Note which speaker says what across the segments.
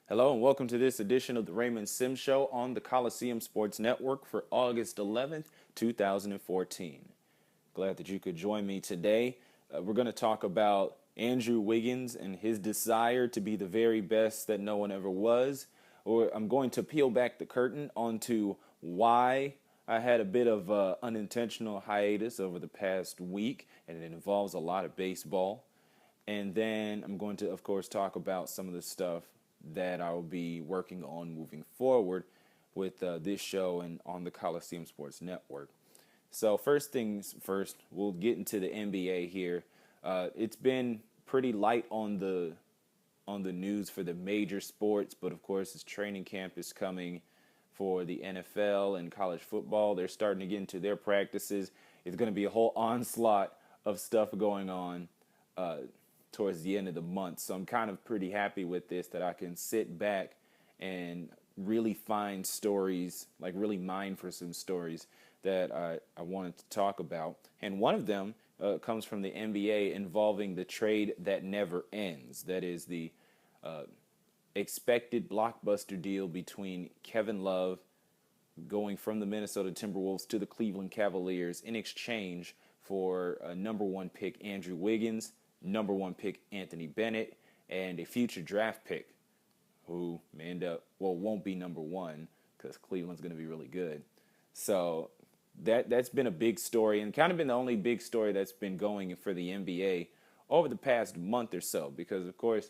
Speaker 1: Hello and welcome to this edition of the Raymond Sim Show on the Coliseum Sports Network for August 11th, 2014. Glad that you could join me today. We're going to talk about Andrew Wiggins and his desire to be the very best that no one ever was. Or I'm going to peel back the curtain onto why I had a bit of unintentional hiatus over the past week, and it involves a lot of baseball. And then I'm going to, of course, talk about some of the stuff that I'll be working on moving forward with this show and on the Coliseum Sports Network. So first things first, we'll get into the NBA here. It's been pretty light on the news for the major sports, but of course, as training camp is coming for the NFL and college football, they're starting to get into their practices. It's going to be a whole onslaught of stuff going on towards the end of the month. So I'm kind of pretty happy with this, that I can sit back and really find stories, like really mine for some stories that I wanted to talk about. And one of them comes from the NBA involving the trade that never ends. That is the expected blockbuster deal between Kevin Love going from the Minnesota Timberwolves to the Cleveland Cavaliers in exchange for a number one pick Andrew Wiggins, number one pick Anthony Bennett, and a future draft pick who may end up, well, won't be number one because Cleveland's going to be really good. So that's been a big story, and kind of been the only big story that's been going for the NBA over the past month or so, because of course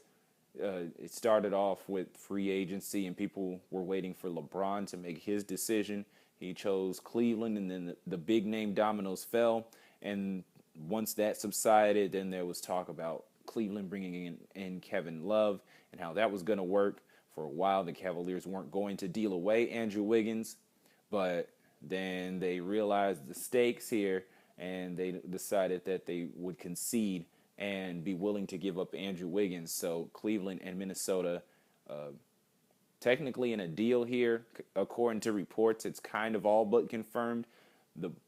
Speaker 1: it started off with free agency and people were waiting for LeBron to make his decision. He chose Cleveland, and then the big name dominoes fell. And once that subsided, then there was talk about Cleveland bringing in Kevin Love and how that was going to work. For a while, the Cavaliers weren't going to deal away Andrew Wiggins, but then they realized the stakes here, and they decided that they would concede and be willing to give up Andrew Wiggins. So Cleveland and Minnesota, technically in a deal here, according to reports, it's kind of all but confirmed.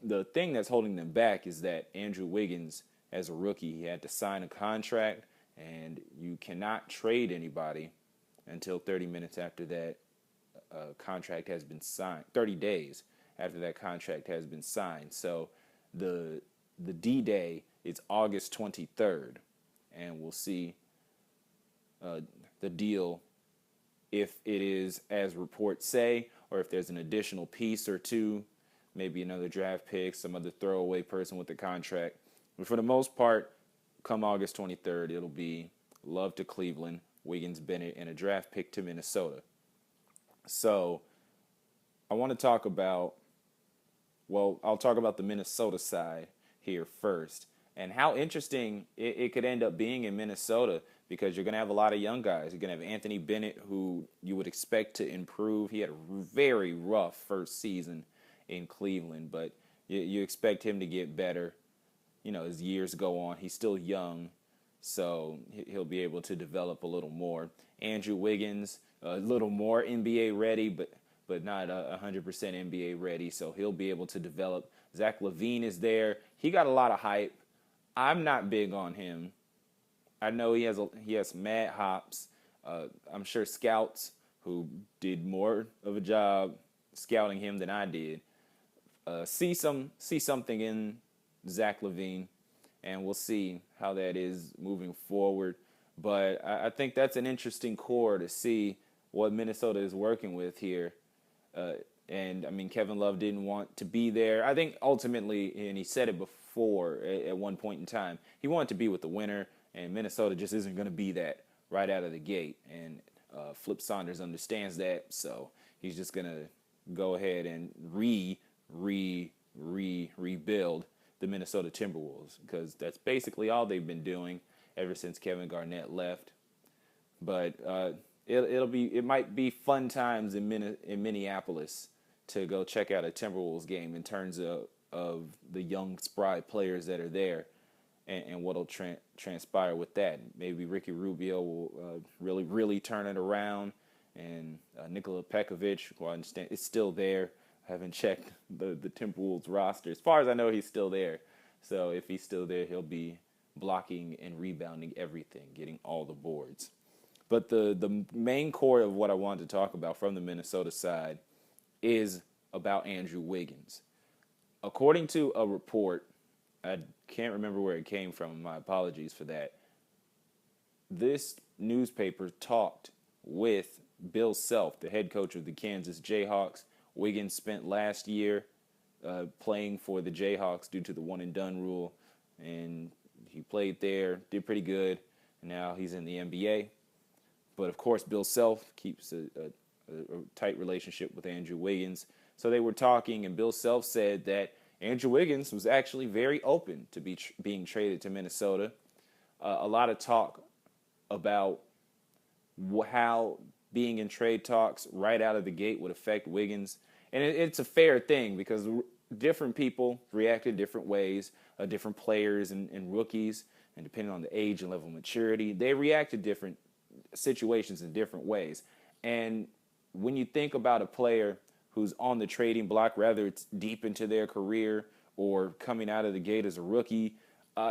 Speaker 1: The thing that's holding them back is that Andrew Wiggins, as a rookie, he had to sign a contract, and you cannot trade anybody until 30 minutes after that contract has been signed. 30 days after that contract has been signed. So the D-Day is August 23rd, and we'll see the deal, if it is as reports say, or if there's an additional piece or two, maybe another draft pick, some other throwaway person with the contract. But for the most part, come August 23rd, it'll be Love to Cleveland, Wiggins, Bennett, and a draft pick to Minnesota. So I want to talk about, well, I'll talk about the Minnesota side here first, and how interesting it could end up being in Minnesota, because you're going to have a lot of young guys. You're going to have Anthony Bennett, who you would expect to improve. He had a very rough first season in Cleveland, but you expect him to get better, as years go on. He's still young, so he'll be able to develop a little more. Andrew Wiggins, a little more NBA ready, but not 100% NBA ready, so he'll be able to develop. Zach LaVine is there. He got a lot of hype. I'm not big on him. I know he has mad hops. I'm sure scouts who did more of a job scouting him than I did see something in Zach LaVine, and we'll see how that is moving forward. But I think that's an interesting core to see what Minnesota is working with here. And I mean, Kevin Love didn't want to be there. I think ultimately, and he said it before at one point in time, he wanted to be with the winner, and Minnesota just isn't going to be that right out of the gate. And Flip Saunders understands that, so he's just going to go ahead and rebuild the Minnesota Timberwolves, because that's basically all they've been doing ever since Kevin Garnett left. But it might be fun times in Minneapolis to go check out a Timberwolves game in terms of the young spry players that are there, and what'll transpire with that. Maybe Ricky Rubio will really turn it around, and Nikola Pekovic, who I understand is still there. I haven't checked the Timberwolves roster. As far as I know, he's still there. So if he's still there, he'll be blocking and rebounding everything, getting all the boards. But the main core of what I wanted to talk about from the Minnesota side is about Andrew Wiggins. According to a report, I can't remember where it came from, my apologies for that. This newspaper talked with Bill Self, the head coach of the Kansas Jayhawks. Wiggins spent last year playing for the Jayhawks due to the one-and-done rule, and he played there, did pretty good, and now he's in the NBA. But, of course, Bill Self keeps a tight relationship with Andrew Wiggins. So they were talking, and Bill Self said that Andrew Wiggins was actually very open to being traded to Minnesota. A lot of talk about how being in trade talks right out of the gate would affect Wiggins. And it's a fair thing because different people react in different ways, different players and rookies, and depending on the age and level of maturity, they react to different situations in different ways. And when you think about a player who's on the trading block, whether it's deep into their career or coming out of the gate as a rookie,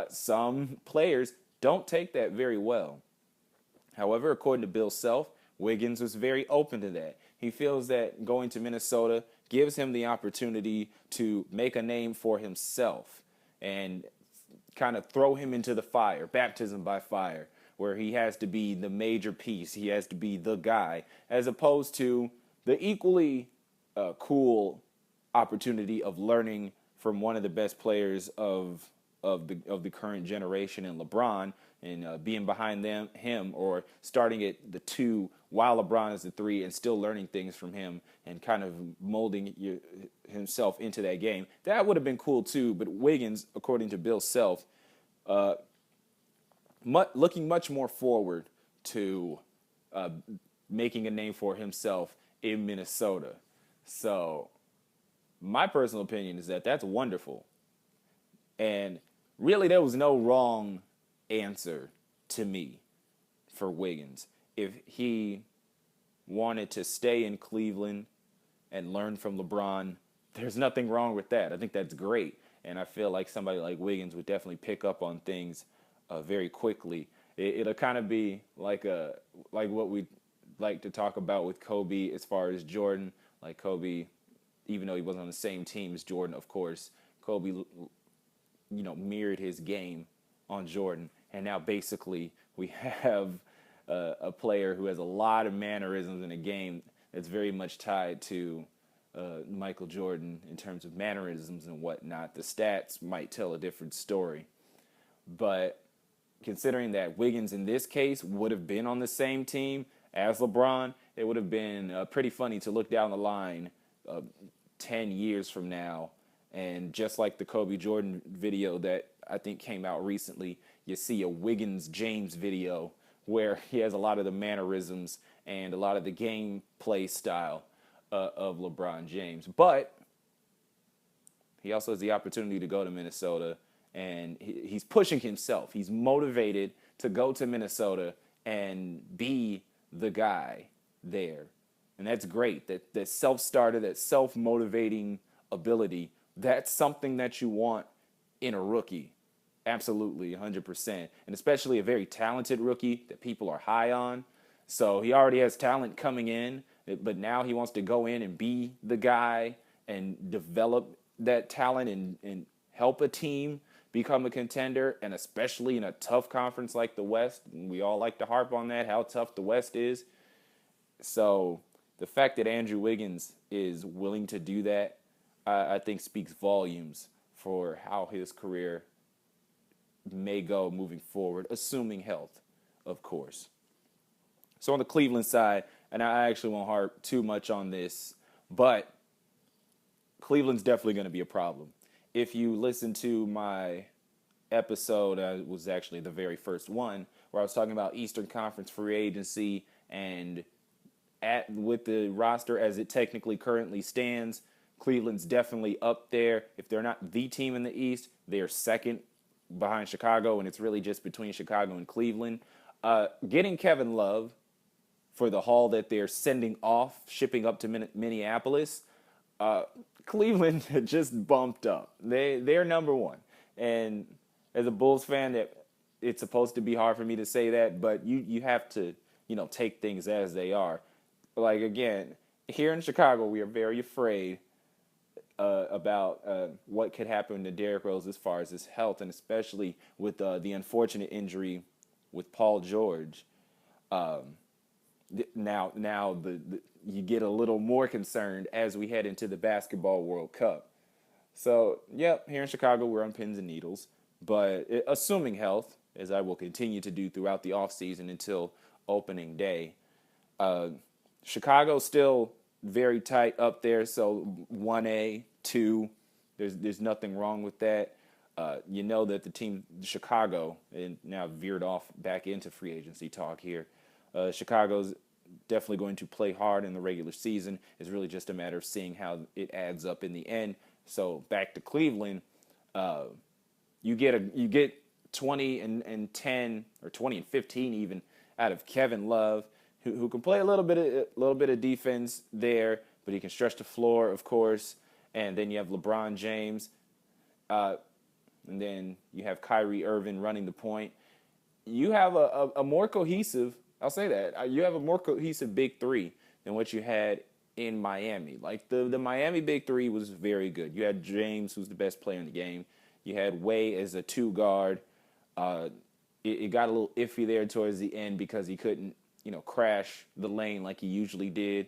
Speaker 1: some players don't take that very well. However, according to Bill Self, Wiggins was very open to that. He feels that going to Minnesota gives him the opportunity to make a name for himself and kind of throw him into the fire, baptism by fire, where he has to be the major piece, he has to be the guy, as opposed to the equally cool opportunity of learning from one of the best players of the current generation in LeBron, and being behind him, or starting at the 2 while LeBron is the 3 and still learning things from him and kind of molding himself into that game. That would have been cool too, but Wiggins, according to Bill Self, looking much more forward to making a name for himself in Minnesota. So my personal opinion is that that's wonderful. And really, there was no wrong answer to me for Wiggins. If he wanted to stay in Cleveland and learn from LeBron, there's nothing wrong with that. I think that's great. And I feel like somebody like Wiggins would definitely pick up on things very quickly. It'll kind of be like what we like to talk about with Kobe as far as Jordan. Like Kobe, even though he wasn't on the same team as Jordan, of course, Kobe, mirrored his game on Jordan. And now basically we have a player who has a lot of mannerisms in a game that's very much tied to Michael Jordan in terms of mannerisms and whatnot. The stats might tell a different story. But considering that Wiggins in this case would have been on the same team as LeBron, it would have been pretty funny to look down the line 10 years from now, and just like the Kobe Jordan video that I think came out recently, you see a Wiggins-James video where he has a lot of the mannerisms and a lot of the gameplay style of LeBron James. But he also has the opportunity to go to Minnesota, and he's pushing himself. He's motivated to go to Minnesota and be the guy there. And that's great. That self-starter, that self-motivating ability, that's something that you want in a rookie. Absolutely, 100%. And especially a very talented rookie that people are high on. So he already has talent coming in, but now he wants to go in and be the guy and develop that talent and help a team become a contender, and especially in a tough conference like the West. We all like to harp on that, how tough the West is. So the fact that Andrew Wiggins is willing to do that, I think speaks volumes for how his career may go moving forward, assuming health, of course. So on the Cleveland side, and I actually won't harp too much on this, but Cleveland's definitely going to be a problem. If you listen to my episode, it was actually the very first one, where I was talking about Eastern Conference free agency, and with the roster as it technically currently stands, Cleveland's definitely up there. If they're not the team in the East, they're second behind Chicago, and it's really just between Chicago and Cleveland. Getting Kevin Love for the haul that they're sending off, shipping up to Minneapolis, Cleveland just bumped up. They're number one. And as a Bulls fan, it's supposed to be hard for me to say that, but you have to take things as they are. Like, again, here in Chicago, we are very afraid about what could happen to Derrick Rose as far as his health, and especially with the unfortunate injury with Paul George. Um, now you get a little more concerned as we head into the Basketball World Cup. So, yep, here in Chicago, we're on pins and needles. But assuming health, as I will continue to do throughout the offseason until opening day, uh, Chicago's still very tight up there. So 1A, 2, there's nothing wrong with that. You know that the team, Chicago, and now veered off back into free agency talk here. Chicago's definitely going to play hard in the regular season. It's really just a matter of seeing how it adds up in the end. So back to Cleveland, you get 20 and 10 or 20 and 15 even out of Kevin Love, who can play a little bit of defense there, but he can stretch the floor, of course. And then you have LeBron James, and then you have Kyrie Irving running the point. You have a more cohesive, I'll say that, you have a more cohesive big three than what you had in Miami. Like, the Miami big three was very good. You had James, who's the best player in the game. You had Way as a two guard. It got a little iffy there towards the end because he couldn't, crash the lane like he usually did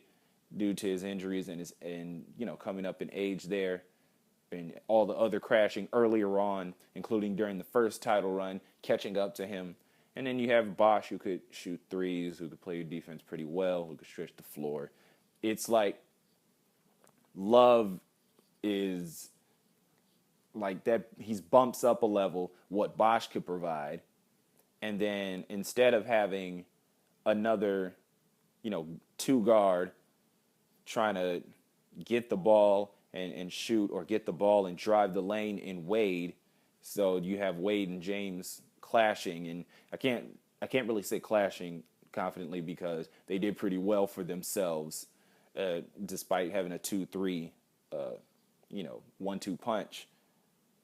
Speaker 1: due to his injuries and coming up in age there, and all the other crashing earlier on, including during the first title run, catching up to him. And then you have Bosh, who could shoot threes, who could play defense pretty well, who could stretch the floor. It's like Love is like that. He's bumps up a level what Bosh could provide. And then instead of having another, two guard trying to get the ball and shoot, or get the ball and drive the lane in Wade, so you have Wade and James clashing, and I can't really say clashing confidently because they did pretty well for themselves, despite having a 2-3, 1-2 punch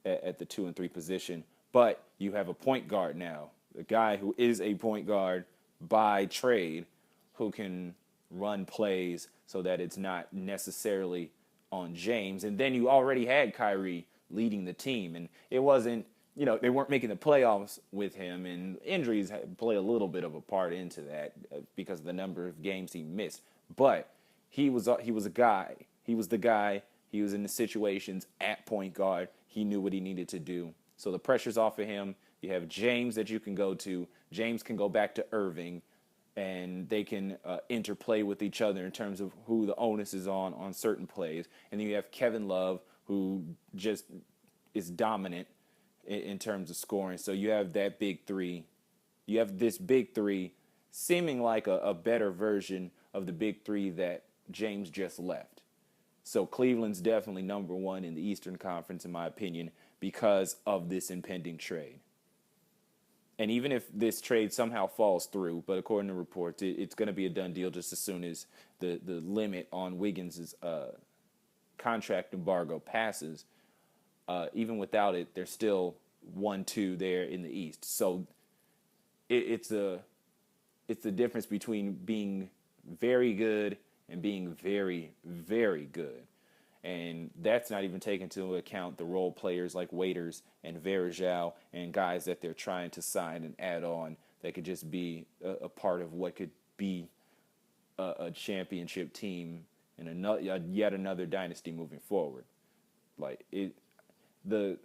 Speaker 1: at the 2 and 3 position. But you have a point guard now, a guy who is a point guard by trade, who can run plays so that it's not necessarily on James. And then you already had Kyrie leading the team, and it wasn't, they weren't making the playoffs with him, and injuries play a little bit of a part into that because of the number of games he missed. But he was a guy. He was the guy. He was in the situations at point guard. He knew what he needed to do. So the pressure's off of him. You have James that you can go to. James can go back to Irving, and they can interplay with each other in terms of who the onus is on certain plays. And then you have Kevin Love, who just is dominant in terms of scoring. So you have that big three. You have this big three seeming like a better version of the big three that James just left. So Cleveland's definitely number one in the Eastern Conference, in my opinion, because of this impending trade. And even if this trade somehow falls through, but according to reports, it's going to be a done deal just as soon as the limit on Wiggins' contract embargo passes. Even without it, there's still 1-2 there in the East. So it's the difference between being very good and being very, very good. And that's not even taking into account the role players like Waiters and Varejao and guys that they're trying to sign and add on that could just be a part of what could be a championship team and yet another dynasty moving forward. The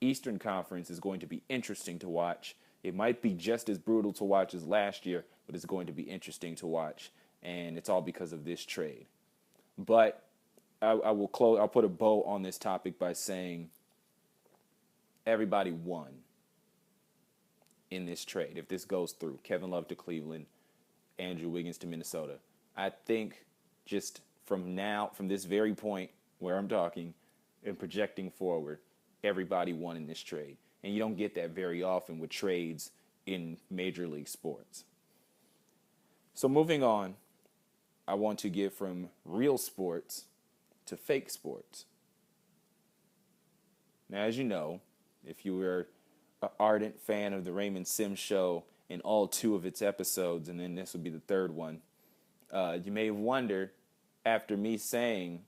Speaker 1: Eastern Conference is going to be interesting to watch. It might be just as brutal to watch as last year, but it's going to be interesting to watch, and it's all because of this trade. But I will close. I'll put a bow on this topic by saying everybody won in this trade. If this goes through, Kevin Love to Cleveland, Andrew Wiggins to Minnesota. I think just from this very point where I'm talking and projecting forward, everybody won in this trade. And you don't get that very often with trades in Major League sports. So moving on, I want to get from real sports to fake sports. Now, as you know, if you were an ardent fan of the Raymond Sims show in all 2 of its episodes, and then this will be the 3rd one. You may have wondered, after me saying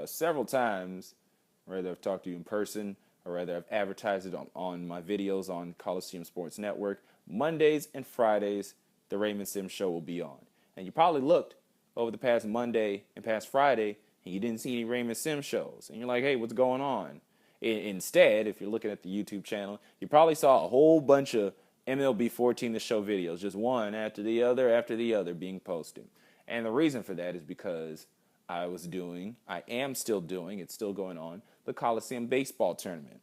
Speaker 1: several times, whether I've talked to you in person or whether I've advertised it on my videos on Coliseum Sports Network, Mondays and Fridays, the Raymond Sims Show will be on. And you probably looked over the past Monday and past Friday, and you didn't see any Raymond Sims shows. And you're like, hey, what's going on? Instead, if you're looking at the YouTube channel, you probably saw a whole bunch of MLB 14 The Show videos, just one after the other being posted. And the reason for that is because I am still doing, it's still going on, the Coliseum Baseball Tournament,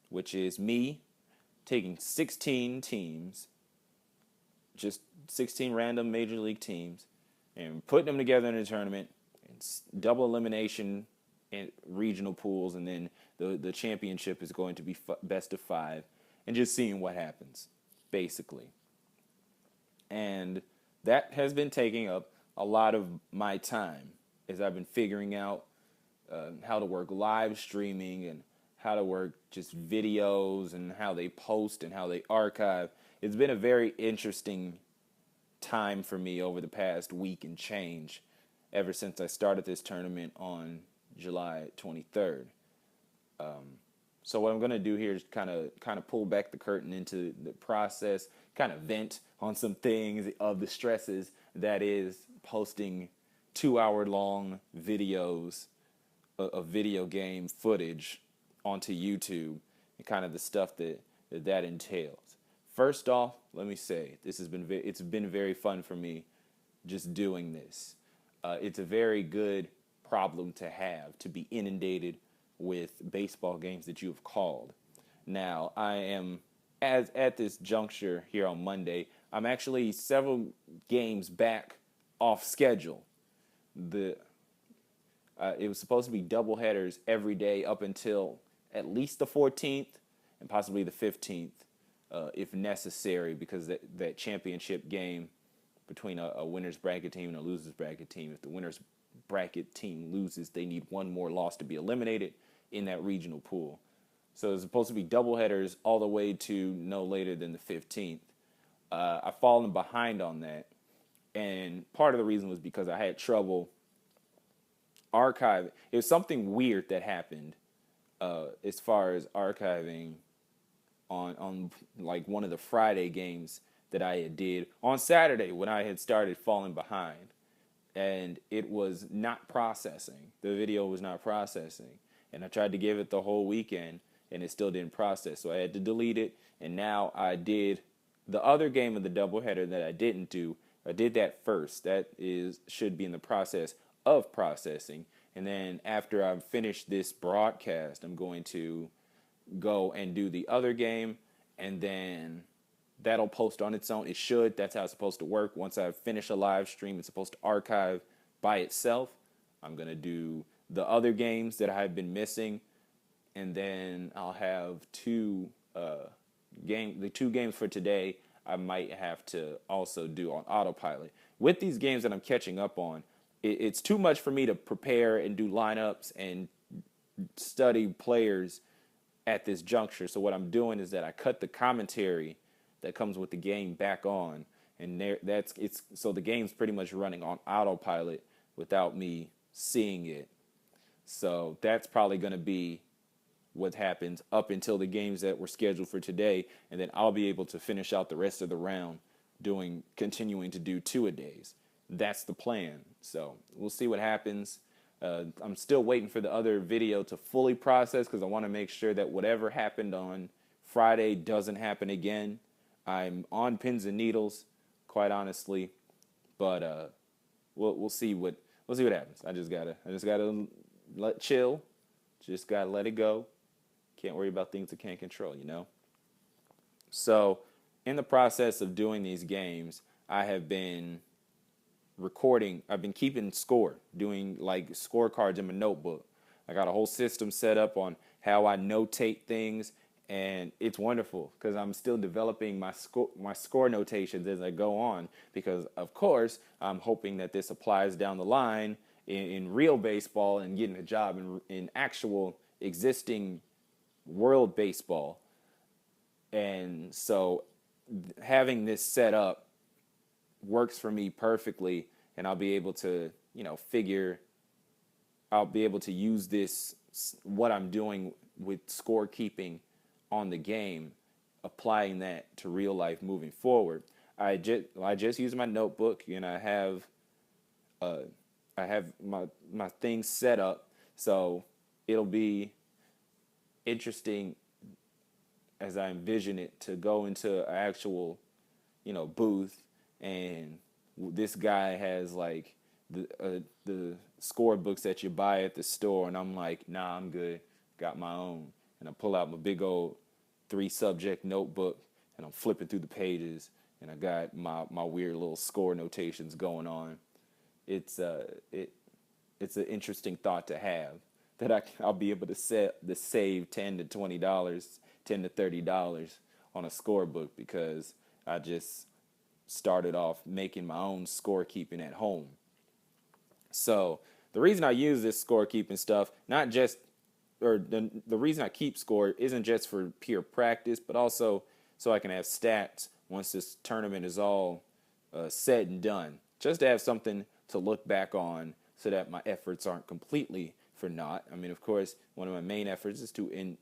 Speaker 1: which is me taking 16 teams, just 16 random major league teams, and putting them together in a tournament, and double elimination and regional pools, and then the championship is going to be best of 5, and just seeing what happens, basically. And that has been taking up a lot of my time as I've been figuring out how to work live streaming and how to work just videos and how they post and how they archive. It's been a very interesting time for me over the past week and change ever since I started this tournament on July 23rd. So what I'm going to do here is kind of pull back the curtain into the process, kind of vent on some things of the stresses that is posting 2-hour-long videos of video game footage onto YouTube and kind of the stuff that entails. First off, let me say it's been very fun for me just doing this. It's a very good problem to have, to be inundated with baseball games that you have called. Now, I am at this juncture here on Monday, I'm actually several games back off schedule. It was supposed to be doubleheaders every day up until at least the 14th and possibly the 15th, if necessary, because that championship game between a winner's bracket team and a loser's bracket team, if the winner's bracket team loses, they need one more loss to be eliminated in that regional pool. So it's supposed to be doubleheaders all the way to no later than the 15th. I've fallen behind on that, and part of the reason was because I had trouble archiving. It was something weird that happened as far as archiving on like one of the Friday games that I had did on Saturday when I had started falling behind, and it was not processing. The video was not processing, and I tried to give it the whole weekend, and it still didn't process. So I had to delete it, and now I did the other game of the doubleheader that I didn't do. I did that first. That should be in the process of processing, and then after I've finished this broadcast, I'm going to go and do the other game, and then that'll post on its own. It should. That's how it's supposed to work. Once I finish a live stream, it's supposed to archive by itself. I'm going to do the other games that I've been missing, and then I'll have the 2 games for today I might have to also do on autopilot. With these games that I'm catching up on, it's too much for me to prepare and do lineups and study players at this juncture. So what I'm doing is that I cut the commentary that comes with the game back on, and so the game's pretty much running on autopilot without me seeing it. So that's probably going to be what happens up until the games that were scheduled for today, and then I'll be able to finish out the rest of the round continuing to do 2-a-days. That's the plan. So we'll see what happens. I'm still waiting for the other video to fully process because I want to make sure that whatever happened on Friday doesn't happen again. I'm on pins and needles, quite honestly, but we'll see what happens. I just gotta chill. Just gotta let it go. Can't worry about things I can't control, you know. So in the process of doing these games, I have been recording. I've been keeping score, doing like scorecards in my notebook. I got a whole system set up on how I notate things, and it's wonderful because I'm still developing my score notations as I go on, because of course I'm hoping that this applies down the line in real baseball and getting a job in actual existing world baseball. And so having this set up works for me perfectly, and I'll be able to, I'll be able to use this, what I'm doing with scorekeeping on the game, applying that to real life moving forward. I just use my notebook, and uh, I have my things set up, so it'll be interesting as I envision it to go into an actual, booth, and this guy has like the score books that you buy at the store, and I'm like, nah, I'm good, got my own, and I pull out my big old 3 subject notebook, and I'm flipping through the pages, and I got my weird little score notations going on. It's it's an interesting thought to have, that I'll be able to save $10 to $20, $10 to $30 on a scorebook, because I just started off making my own scorekeeping at home. So the reason I use this scorekeeping stuff, not just, or the reason I keep score isn't just for pure practice, but also so I can have stats once this tournament is all said and done. Just to have something to look back on, so that my efforts aren't completely for naught. I mean, of course, one of my main efforts is to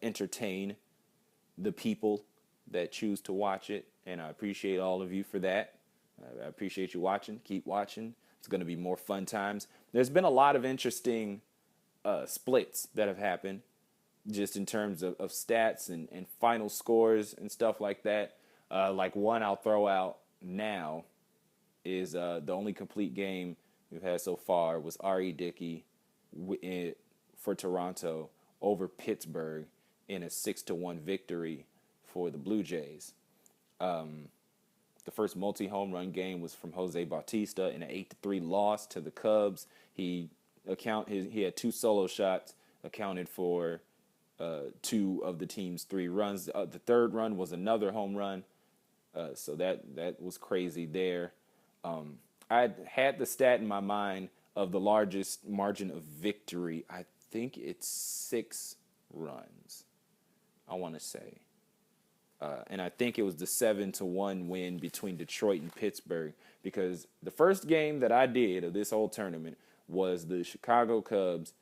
Speaker 1: entertain the people that choose to watch it, and I appreciate all of you for that. I appreciate you watching. Keep watching. It's going to be more fun times. There's been a lot of interesting splits that have happened, just in terms of stats and final scores and stuff like that. Like one I'll throw out now is the only complete game we've had so far was R.E. Dickey for Toronto over Pittsburgh in a 6-1 victory for the Blue Jays. The first multi-home run game was from Jose Bautista in an 8-3 loss to the Cubs. He had 2 solo shots, accounted for 2 of the team's 3 runs. The third run was another home run, so that was crazy there. I had the stat in my mind of the largest margin of victory. I think it's 6 runs, I want to say. And I think it was the 7-1 win between Detroit and Pittsburgh, because the first game that I did of this whole tournament was the Chicago Cubs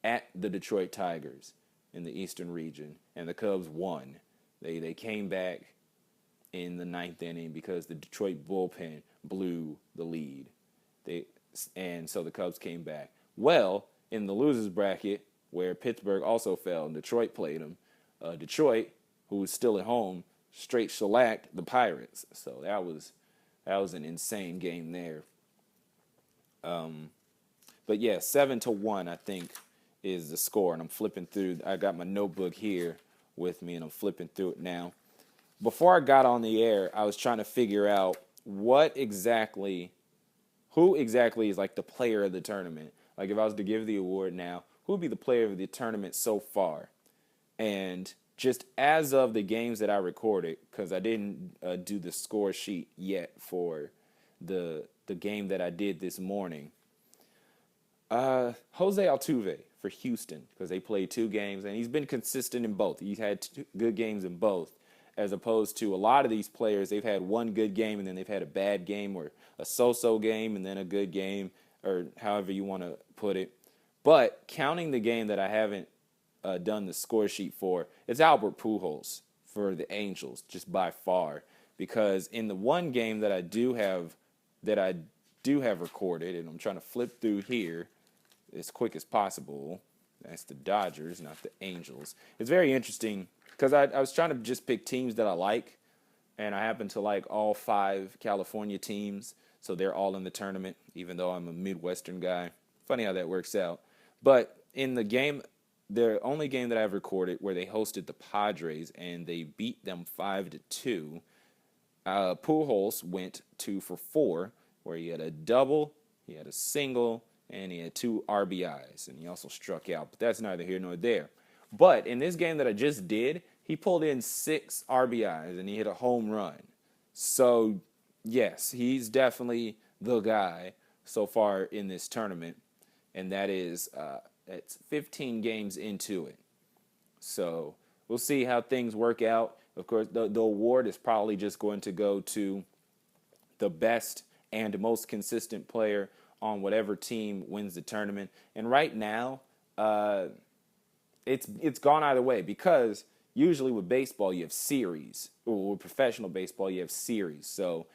Speaker 1: at the Detroit Tigers in the Eastern region, and the Cubs won. They came back in the 9th inning because the Detroit bullpen blew the lead. And so the Cubs came back. Well, in the losers bracket, where Pittsburgh also fell and Detroit played them, Detroit, who was still at home, straight shellacked the Pirates. So that was an insane game there. But yeah, 7-1, I think, is the score. And I'm flipping through. I got my notebook here with me, and I'm flipping through it now. Before I got on the air, I was trying to figure out who exactly is like the player of the tournament. Like, if I was to give the award now, who would be the player of the tournament so far? And just as of the games that I recorded, because I didn't do the score sheet yet for the game that I did this morning, Jose Altuve for Houston, because they played 2 games, and he's been consistent in both. He's had 2 good games in both, as opposed to a lot of these players, they've had one good game, and then they've had a bad game, or a so-so game, and then a good game, or however you want to put it. But counting the game that I haven't done the score sheet for, it's Albert Pujols for the Angels, just by far. Because in the one game that I do have recorded, and I'm trying to flip through here as quick as possible, that's the Dodgers, not the Angels. It's very interesting, because I was trying to just pick teams that I like, and I happen to like all 5 California teams, so they're all in the tournament, even though I'm a Midwestern guy. Funny how that works out. But in the game, the only game that I've recorded where they hosted the Padres and they beat them 5-2, Pujols went 2 for 4, where he had a double, he had a single, and he had 2 RBIs, and he also struck out. But that's neither here nor there. But in this game that I just did, he pulled in 6 RBIs, and he hit a home run. So, yes, he's definitely the guy so far in this tournament, and that is it's 15 games into it. So we'll see how things work out. Of course, the award is probably just going to go to the best and most consistent player on whatever team wins the tournament. And right now, it's gone either way, because usually with baseball you have series, or with professional baseball you have series. So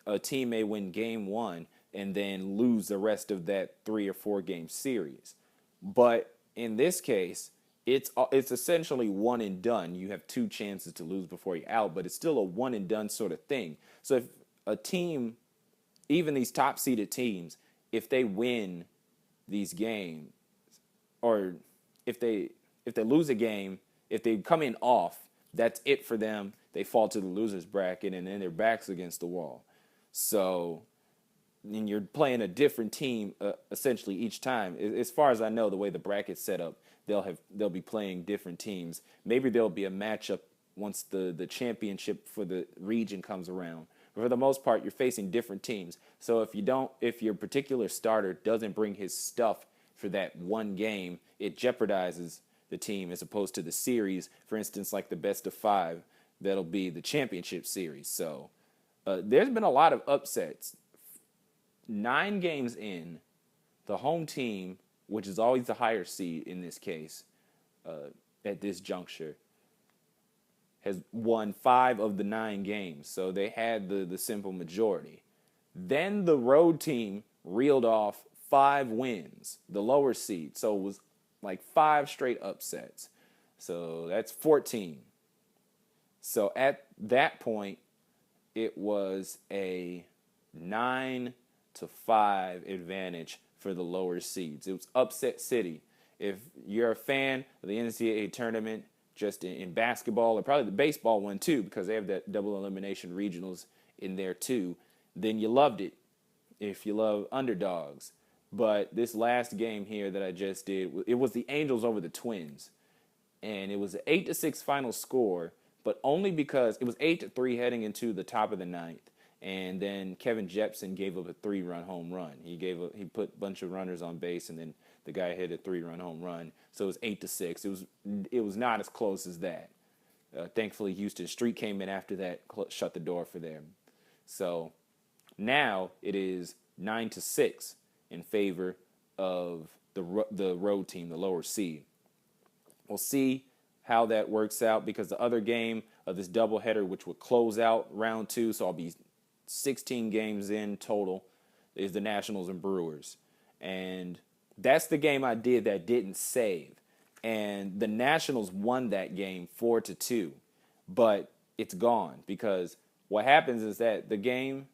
Speaker 1: a team may win game one and then lose the rest of that 3 or 4 game series. But in this case, it's essentially one and done. You have 2 chances to lose before you're out, but it's still a one and done sort of thing. So if a team, even these top seeded teams, if they win these games, or if they lose a game, if they come in off, that's it for them. They fall to the losers bracket, and then their back's against the wall. So, and you're playing a different team essentially each time. As far as I know, the way the bracket's set up, they'll be playing different teams. Maybe there'll be a matchup once the championship for the region comes around. But for the most part, you're facing different teams. So if your particular starter doesn't bring his stuff for that one game, it jeopardizes the team as opposed to the series. For instance, like the best of 5, that'll be the championship series. So there's been a lot of upsets. 9 games in, the home team, which is always the higher seed in this case, at this juncture, has won 5 of the 9 games. So they had the simple majority. Then the road team reeled off 5 wins, the lower seed. So it was like 5 straight upsets. So that's 14. So at that point, it was a 9-5 advantage for the lower seeds. It was upset city. If you're a fan of the NCAA tournament, just in basketball, or probably the baseball one too, because they have that double elimination regionals in there too, then you loved it if you love underdogs. But this last game here that I just did, it was the Angels over the Twins. And it was an 8-6 final score, but only because it was 8-3 heading into the top of the 9th. And then Kevin Jepsen gave up a 3-run home run. He put a bunch of runners on base, and then the guy hit a 3-run home run. So it was 8-6. It was not as close as that. Thankfully, Houston Street came in after that, shut the door for them. So now it is 9-6 in favor of the road team, the lower seed. We'll see how that works out, because the other game of this doubleheader, which would close out round 2, so I'll be 16 games in total, is the Nationals and Brewers. And that's the game I did that didn't save. And the Nationals won that game 4-2. But it's gone, because what happens is that the game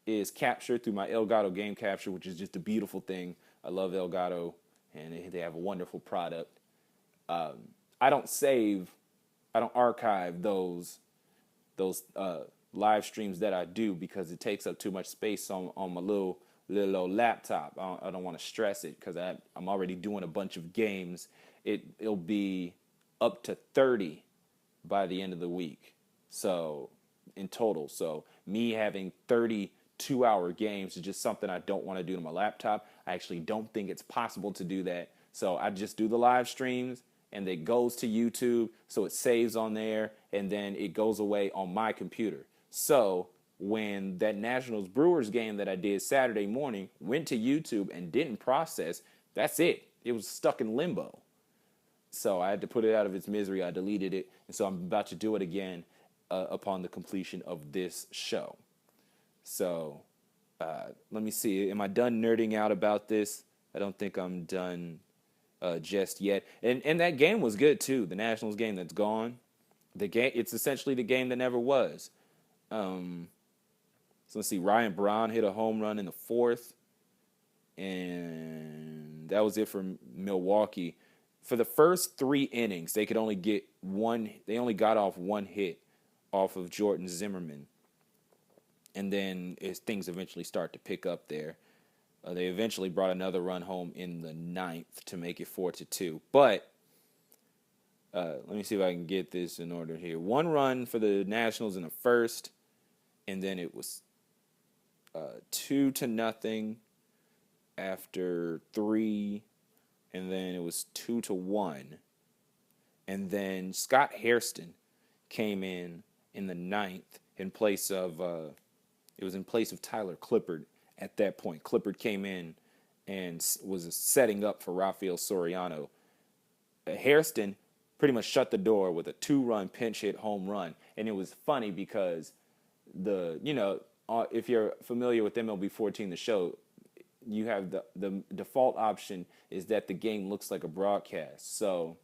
Speaker 1: is captured through my Elgato game capture, which is just a beautiful thing. I love Elgato, and they have a wonderful product. I don't archive those live streams that I do, because it takes up too much space on my little old laptop. I don't want to stress it, because I'm already doing a bunch of games. It'll be up to 30 by the end of the week. So in total, so me having 32-hour games is just something I don't want to do to my laptop. I actually don't think it's possible to do that. So I just do the live streams, and it goes to YouTube, so it saves on there, and then it goes away on my computer. So when that Nationals Brewers game that I did Saturday morning went to YouTube and didn't process, that's it. It was stuck in limbo. So I had to put it out of its misery. I deleted it, and so I'm about to do it again upon the completion of this show. So let me see. Am I done nerding out about this? I don't think I'm done just yet. And that game was good too. The Nationals game that's gone. It's essentially the game that never was. So let's see. Ryan Braun hit a home run in the 4th, and that was it for Milwaukee. For the first 3 innings, they only got off 1 hit off of Jordan Zimmerman. And then as things eventually start to pick up there, they eventually brought another run home in the 9th to make it 4-2. But let me see if I can get this in order here. 1 run for the Nationals in the 1st, and then it was 2-0 after 3, and then it was 2-1. And then Scott Hairston came in the ninth in place of it was in place of Tyler Clippard at that point. Clippard came in and was setting up for Rafael Soriano. Hairston pretty much shut the door with a 2-run pinch hit home run, and it was funny because if you're familiar with MLB 14, the show, you have the default option is that the game looks like a broadcast. So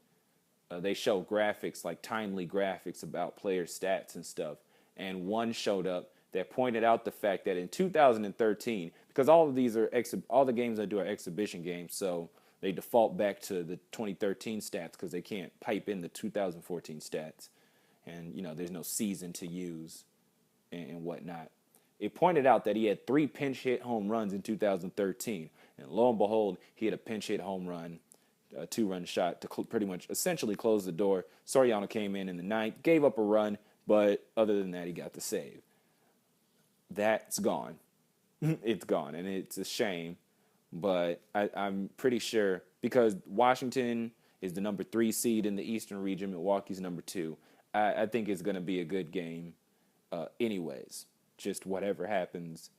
Speaker 1: they show graphics, like timely graphics about player stats and stuff. And one showed up that pointed out the fact that in 2013, because all of these are all the games I do are exhibition games, so they default back to the 2013 stats because they can't pipe in the 2014 stats, and there's no season to use and whatnot. It pointed out that he had 3 pinch hit home runs in 2013, and lo and behold, he had a pinch hit home run, a 2-run shot to pretty much essentially close the door. Soriano came in the ninth, gave up a run, but other than that, he got the save. That's gone. It's gone, and it's a shame. But I'm pretty sure, because Washington is the number 3 seed in the Eastern region, Milwaukee's number 2. I think it's going to be a good game anyways, just whatever happens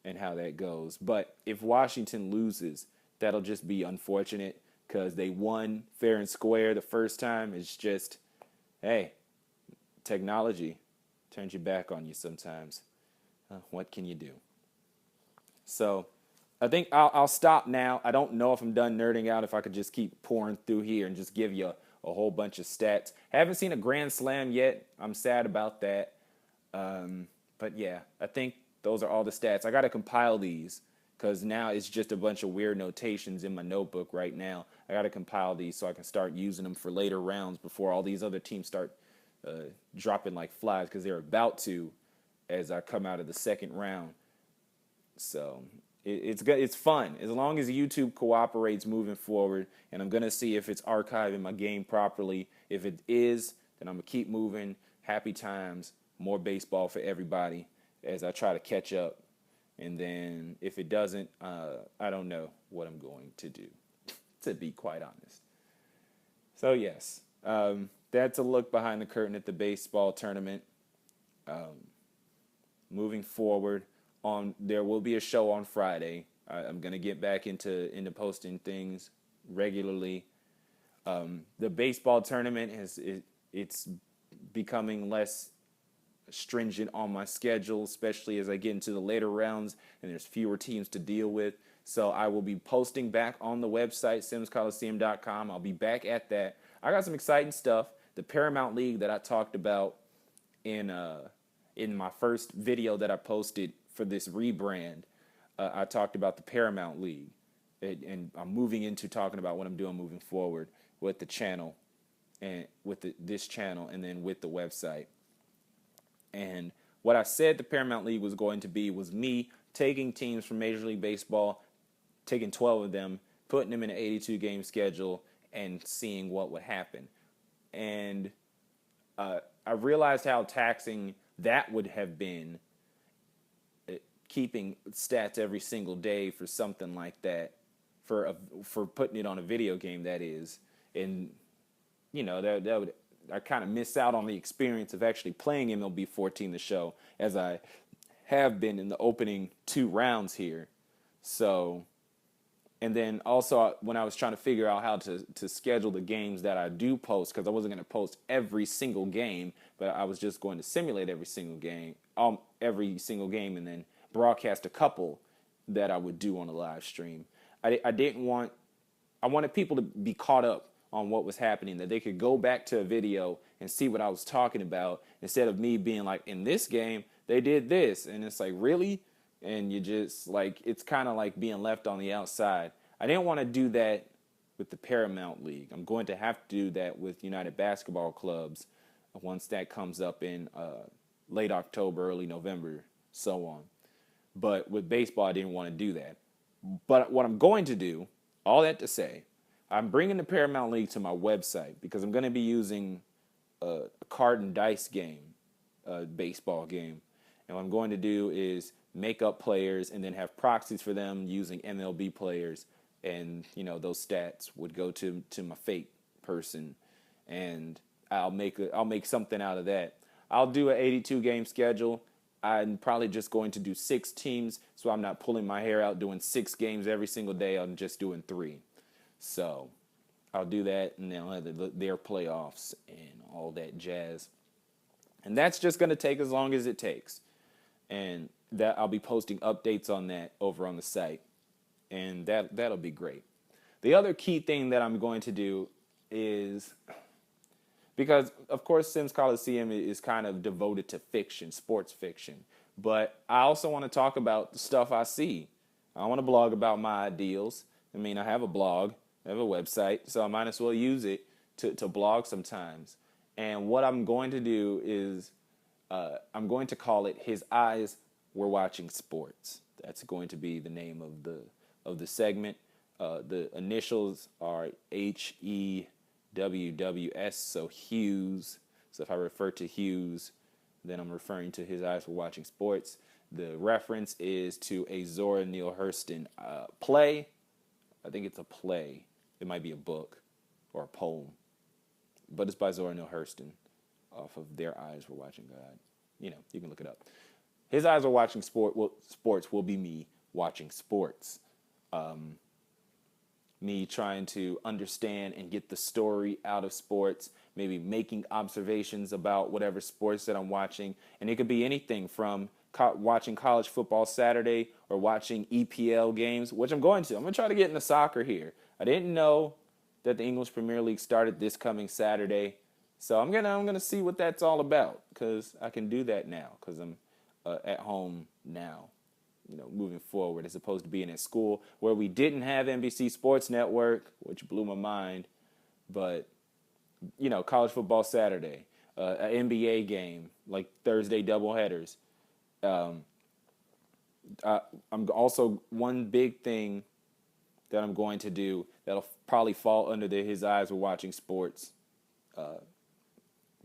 Speaker 1: and how that goes. But if Washington loses, that'll just be unfortunate because they won fair and square the first time. It's just, hey, technology turns your back on you sometimes. What can you do? So I think I'll stop now. I don't know if I'm done nerding out, if I could just keep pouring through here and just give you a whole bunch of stats. Haven't seen a grand slam yet. I'm sad about that. But yeah, I think those are all the stats. I got to compile these because now it's just a bunch of weird notations in my notebook right now. I got to compile these so I can start using them for later rounds before all these other teams start dropping like flies, because they're about to as I come out of the second round. So it's good. It's fun as long as YouTube cooperates moving forward, and I'm gonna see if it's archiving my game properly. If it is, then I'm gonna keep moving. Happy times, more baseball for everybody as I try to catch up. And then if it doesn't, I don't know what I'm going to do, to be quite honest. So yes, that's a look behind the curtain at the baseball tournament. Moving forward, there will be a show on Friday. I'm gonna get back into posting things regularly. The baseball tournament it's becoming less stringent on my schedule, especially as I get into the later rounds and there's fewer teams to deal with. So I will be posting back on the website, simscoliseum.com. I'll be back at that. I got some exciting stuff. The Paramount League that I talked about in my first video that I posted for this rebrand, I talked about the Paramount League, and I'm moving into talking about what I'm doing moving forward with the channel, and with this channel, and then with the website. And what I said the Paramount League was going to be was me taking teams from Major League Baseball, taking 12 of them, putting them in an 82-game schedule, and seeing what would happen. And I realized how taxing that would have been, keeping stats every single day for something like that, for putting it on a video game, that is. And that would, I kind of miss out on the experience of actually playing MLB 14 the show, as I have been in the opening 2 rounds here. So, and then also when I was trying to figure out how to schedule the games that I do post, because I wasn't going to post every single game, but I was just going to simulate every single game, and then broadcast a couple that I would do on a live stream. I wanted people to be caught up on what was happening, that they could go back to a video and see what I was talking about, instead of me being like, in this game, they did this. And it's like, really? And you just, like, it's kind of like being left on the outside. I didn't want to do that with the Paramount League. I'm going to have to do that with United Basketball Clubs once that comes up in late October, early November, so on. But with baseball, I didn't want to do that. But what I'm going to do, all that to say, I'm bringing the Paramount League to my website, because I'm going to be using a card and dice game, a baseball game. And what I'm going to do is make up players and then have proxies for them using MLB players. And, those stats would go to my fake person. And I'll make something out of that. I'll do an 82 game schedule. I'm probably just going to do 6 teams, so I'm not pulling my hair out doing 6 games every single day. I'm just doing 3. So I'll do that, and then I'll have their playoffs and all that jazz. And that's just going to take as long as it takes. And that I'll be posting updates on that over on the site. And that'll be great. The other key thing that I'm going to do is, because of course Sims Coliseum is kind of devoted to fiction, sports fiction, but I also want to talk about the stuff I see. I want to blog about my ideals. I mean, I have a blog, I have a website, so I might as well use it to blog sometimes. And what I'm going to do is I'm going to call it His Eyes Were Watching Sports. That's going to be the name of the segment. The initials are HEWWS, so Hughes. So if I refer to Hughes, then I'm referring to His Eyes Were Watching Sports. The reference is to a Zora Neale Hurston play. I think it's a play. It might be a book or a poem, but it's by Zora Neale Hurston off of Their Eyes Were Watching God. You know, you can look it up. His Eyes Are Watching Sports will be me watching sports. Me trying to understand and get the story out of sports, maybe making observations about whatever sports that I'm watching. And it could be anything from watching college football Saturday or watching EPL games, which I'm going to. I'm going to try to get into soccer here. I didn't know that the English Premier League started this coming Saturday. So I'm gonna see what that's all about, because I can do that now because I'm at home now. You know, moving forward, as opposed to being at school where we didn't have NBC Sports Network, which blew my mind. But, you know, college football Saturday, an NBA game, like Thursday doubleheaders. I'm also, one big thing that I'm going to do that'll probably fall under the His Eyes Were Watching Sports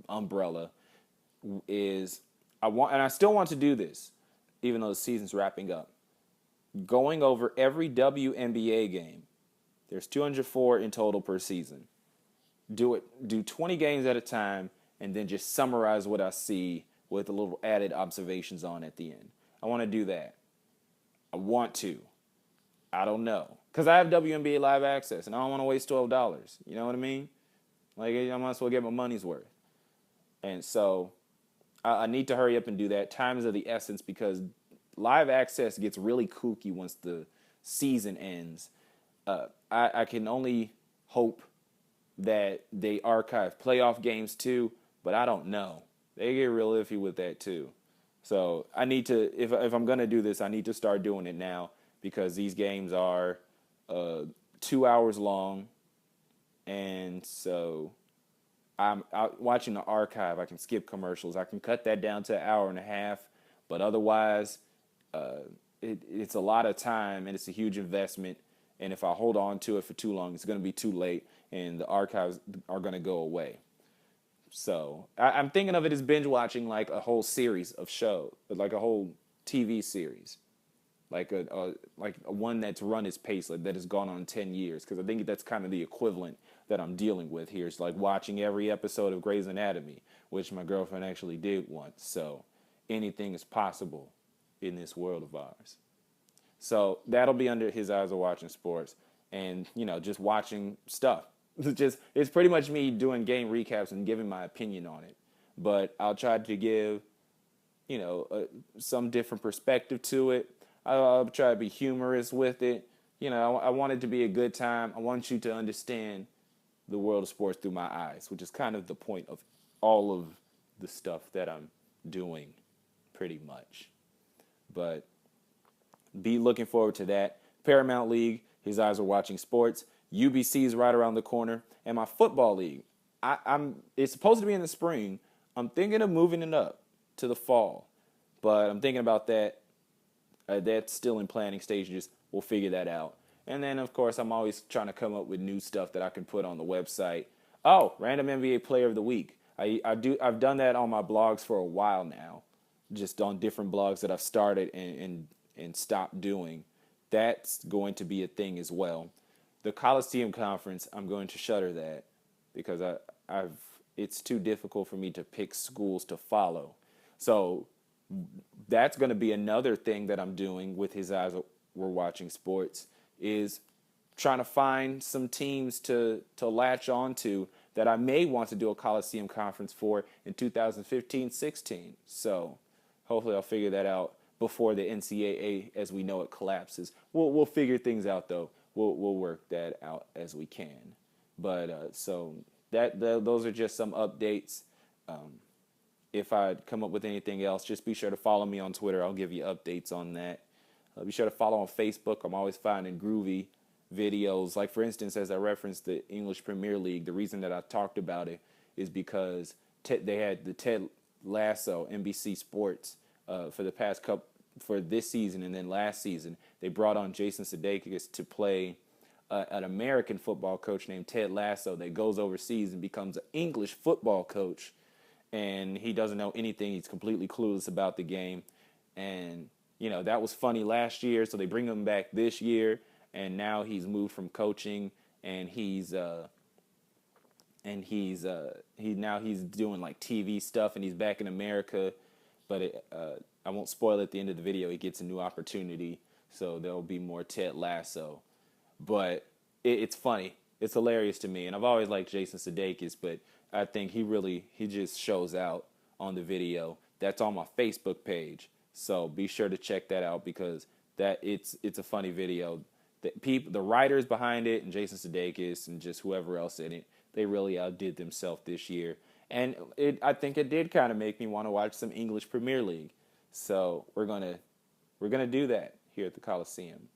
Speaker 1: umbrella is and I still want to do this, even though the season's wrapping up, going over every WNBA game. There's 204 in total per season. Do 20 games at a time, and then just summarize what I see with a little added observations on at the end. I want to do that. I want to. I don't know. Because I have WNBA Live Access, and I don't want to waste $12. You know what I mean? Like, I might as well get my money's worth. And so I need to hurry up and do that. Time is of the essence, because Live Access gets really kooky once the season ends. I can only hope that they archive playoff games too, but I don't know. They get real iffy with that too. So I need to, if I'm going to do this, I need to start doing it now, because these games are 2 hours long. And so I'm out watching the archive. I can skip commercials. I can cut that down to an hour and a half. But otherwise, it's a lot of time, and it's a huge investment. And if I hold on to it for too long, it's going to be too late, and the archives are going to go away. So I'm thinking of it as binge watching like a whole series of show, like a whole TV series, like a one that's run its pace, like that has gone on 10 years. Because I think that's kind of the equivalent that I'm dealing with here. It's like watching every episode of Grey's Anatomy, which my girlfriend actually did once. So anything is possible in this world of ours. So that'll be under His Eyes Are Watching Sports, and just watching stuff. It's pretty much me doing game recaps and giving my opinion on it. But I'll try to give some different perspective to it. I'll try to be humorous with it. I want it to be a good time. I want you to understand the world of sports through my eyes, which is kind of the point of all of the stuff that I'm doing, pretty much. But be looking forward to that. Paramount League, His Eyes Are Watching Sports. UBC is right around the corner. And my football league, it's supposed to be in the spring. I'm thinking of moving it up to the fall. But I'm thinking about that. That's still in planning stages. We'll figure that out. And then, of course, I'm always trying to come up with new stuff that I can put on the website. Oh, random NBA Player of the Week. I've done that on my blogs for a while now, just on different blogs that I've started and stopped doing. That's going to be a thing as well. The Coliseum Conference, I'm going to shutter that, because it's too difficult for me to pick schools to follow. So that's going to be another thing that I'm doing with His Eyes Were Watching Sports, is trying to find some teams to latch on to that I may want to do a Coliseum conference for in 2015-16. So hopefully I'll figure that out before the NCAA as we know it collapses. We'll figure things out though. We'll work that out as we can. But so those are just some updates. If I come up with anything else, just be sure to follow me on Twitter. I'll give you updates on that. Be sure to follow on Facebook. I'm always finding groovy videos. Like, for instance, as I referenced the English Premier League, the reason that I talked about it is because they had the Ted Lasso, NBC Sports, for this season, and then last season they brought on Jason Sudeikis to play an American football coach named Ted Lasso that goes overseas and becomes an English football coach, and he doesn't know anything. He's completely clueless about the game, and that was funny last year, so they bring him back this year, and now he's moved from coaching, and he's doing like TV stuff, and he's back in America. But I won't spoil it at the end of the video. He gets a new opportunity, so there'll be more Ted Lasso. But it's funny. It's hilarious to me, and I've always liked Jason Sudeikis, but I think he just shows out on the video. That's on my Facebook page, so be sure to check that out because it's a funny video. The writers behind it and Jason Sudeikis and just whoever else in it, they really outdid themselves this year. And I think it did kind of make me want to watch some English Premier League. So we're gonna do that here at the Coliseum.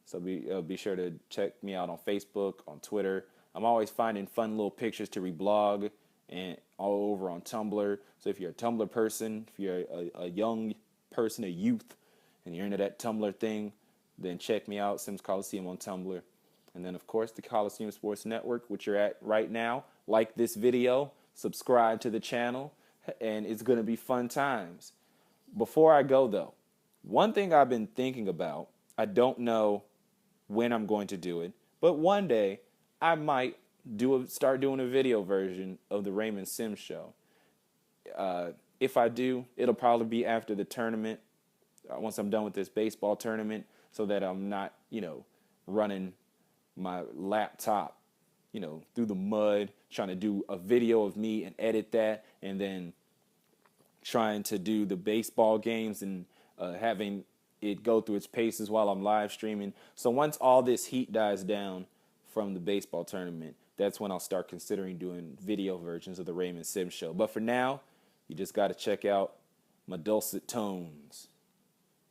Speaker 1: So be sure to check me out on Facebook, on Twitter. I'm always finding fun little pictures to reblog and all over on Tumblr. So if you're a Tumblr person, if you're a young person, a youth, and you're into that Tumblr thing, then check me out, Sims Coliseum on Tumblr. And then, of course, the Coliseum Sports Network, which you're at right now. Like this video, subscribe to the channel, and it's going to be fun times. Before I go, though, one thing I've been thinking about, I don't know when I'm going to do it, but one day I might start doing a video version of the Raymond Sims Show. If I do, it'll probably be after the tournament, once I'm done with this baseball tournament, so that I'm not, running my laptop, through the mud, trying to do a video of me and edit that, and then trying to do the baseball games and having it go through its paces while I'm live streaming. So once all this heat dies down from the baseball tournament, that's when I'll start considering doing video versions of the Raymond Sims Show. But for now, you just got to check out my dulcet tones.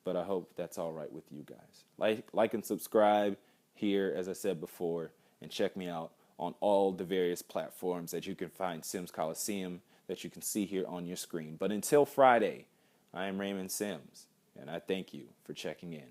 Speaker 1: But I hope that's all right with you guys. Like and subscribe here, as I said before, and check me out on all the various platforms that you can find Sims Coliseum that you can see here on your screen. But until Friday, I am Raymond Sims, and I thank you for checking in.